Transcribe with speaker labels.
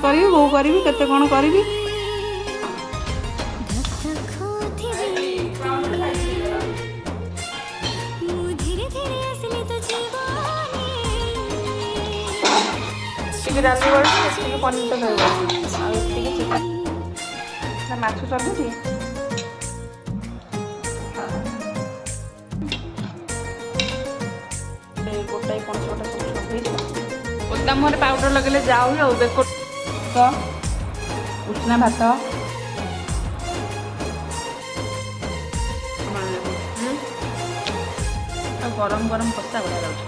Speaker 1: करी बो करी केते कौन करी डाली पनीर तो माछ चलुची गोटाए 5-6टा ओदा मुहर पाउडर लगे जाऊ बेक तो उष्णा भात गरम गरम कषा बढ़िया लाग।